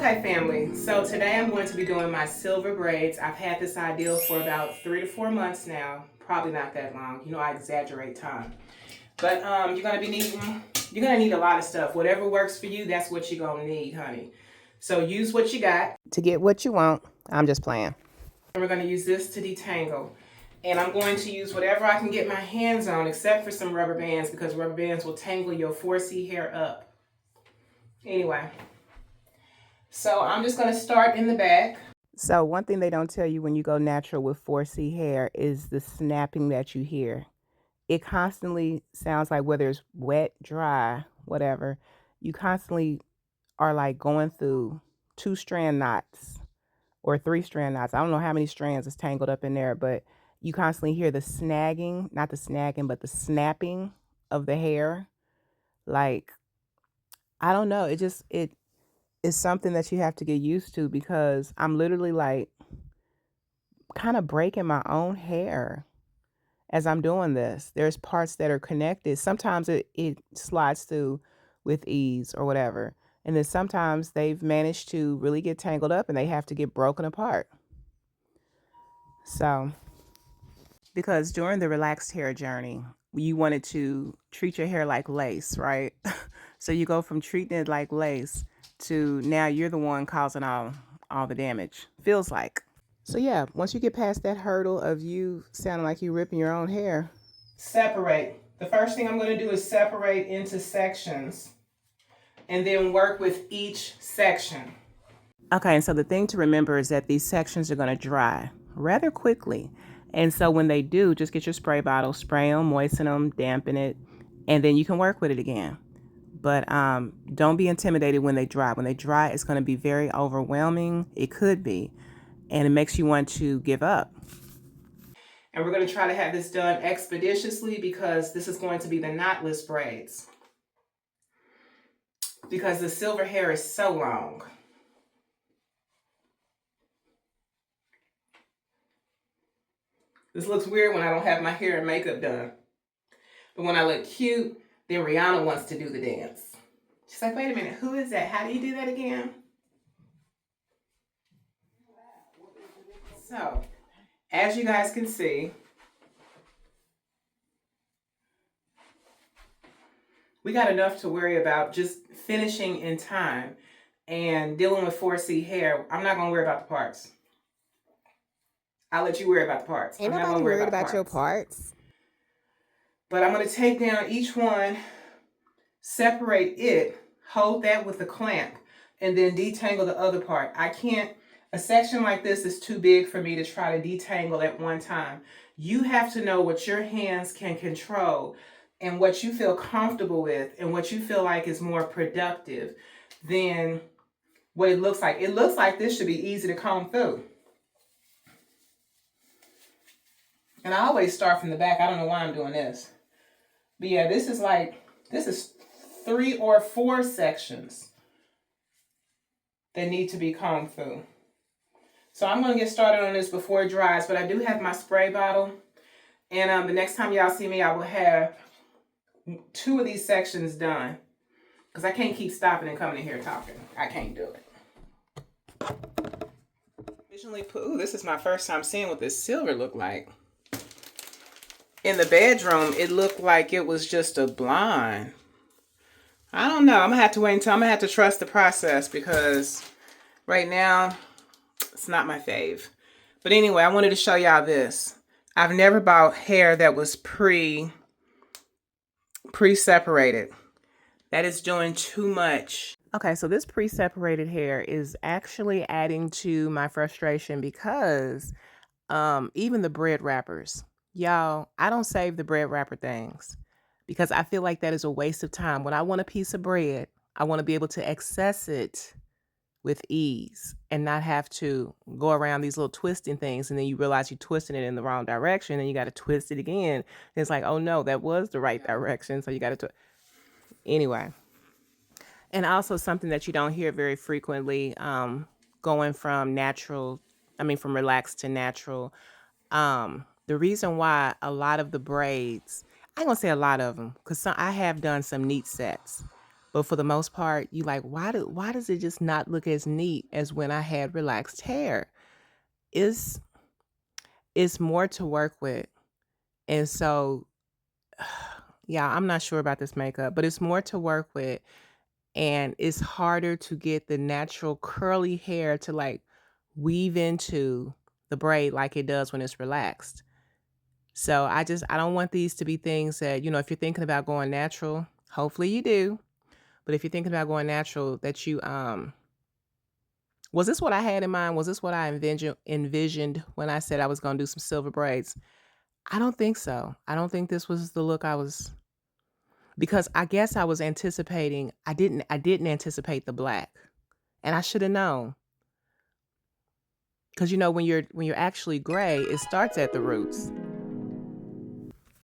Okay, family, so today I'm going to be doing my silver braids. I've had this idea for about 3 to 4 months now. Probably not that long. You know, I exaggerate time. But you're gonna need a lot of stuff. Whatever works for you, that's what you're gonna need, honey. So use what you got to get what you want. I'm just playing. And we're gonna use this to detangle. And I'm going to use whatever I can get my hands on, except for some rubber bands, because rubber bands will tangle your 4C hair up. Anyway. So I'm just going to start in the back. So one thing they don't tell you when you go natural with 4C hair is the snapping that you hear. It constantly sounds like, whether it's wet, dry, whatever, you constantly are like going through 2-strand knots or 3-strand knots. I don't know how many strands is tangled up in there, but you constantly hear the snagging, not the snagging, but the snapping of the hair. Like, I don't know. It is something that you have to get used to, because I'm literally like kind of breaking my own hair as I'm doing this. There's parts that are connected. Sometimes it slides through with ease or whatever. And then sometimes they've managed to really get tangled up and they have to get broken apart. So, because during the relaxed hair journey, you wanted to treat your hair like lace, right? So you go from treating it like lace to now you're the one causing all the damage. Feels like. So yeah, once you get past that hurdle of you sounding like you're ripping your own hair, separate. The first thing I'm going to do is separate into sections and then work with each section. Okay, and so the thing to remember is that these sections are going to dry rather quickly. And so when they do, just get your spray bottle, spray them, moisten them, dampen it, and then you can work with it again. But don't be intimidated when they dry. When they dry, it's going to be very overwhelming. It could be. And it makes you want to give up. And we're going to try to have this done expeditiously, because this is going to be the knotless braids. Because the silver hair is so long. This looks weird when I don't have my hair and makeup done. But when I look cute, then Rihanna wants to do the dance. She's like, wait a minute, who is that? How do you do that again? So, as you guys can see, we got enough to worry about just finishing in time and dealing with 4C hair. I'm not going to worry about the parts. I'll let you worry about the parts. Ain't nobody worried about your parts. But I'm going to take down each one, separate it, hold that with a clamp, and then detangle the other part. A section like this is too big for me to try to detangle at one time. You have to know what your hands can control and what you feel comfortable with and what you feel like is more productive than what it looks like. It looks like this should be easy to comb through. And I always start from the back. I don't know why I'm doing this. But yeah, this is 3 or 4 sections that need to be combed through. So I'm going to get started on this before it dries, but I do have my spray bottle. And the next time y'all see me, I will have 2 of these sections done. Because I can't keep stopping and coming in here talking. I can't do it. Ooh, this is my first time seeing what this silver looked like. In the bedroom, it looked like it was just a blonde. I don't know. I'm going to have to wait until I'm going to have to trust the process, because right now it's not my fave. But anyway, I wanted to show y'all this. I've never bought hair that was pre-separated. That is doing too much. Okay, so this pre-separated hair is actually adding to my frustration, because even the bread wrappers, y'all, I don't save the bread wrapper things, because I feel like that is a waste of time. When I want a piece of bread, I want to be able to access it with ease and not have to go around these little twisting things, and then you realize you're twisting it in the wrong direction and you got to twist it again. And it's like, oh no, that was the right direction, so you got to anyway. And also something that you don't hear very frequently, going from relaxed to natural. The reason why a lot of the braids, I'm going to say a lot of them, because I have done some neat sets. But for the most part, you like, why does it just not look as neat as when I had relaxed hair? It's it's more to work with. And so yeah, I'm not sure about this makeup, but it's more to work with. And it's harder to get the natural curly hair to like weave into the braid like it does when it's relaxed. So I don't want these to be things that, if you're thinking about going natural, hopefully you do. But if you're thinking about going natural, that you was this what I had in mind? Was this what I envisioned when I said I was going to do some silver braids? I don't think so. I don't think this was the look I was, because I guess I was anticipating. I didn't anticipate the black. And I should have known. Cuz when you're actually gray, it starts at the roots.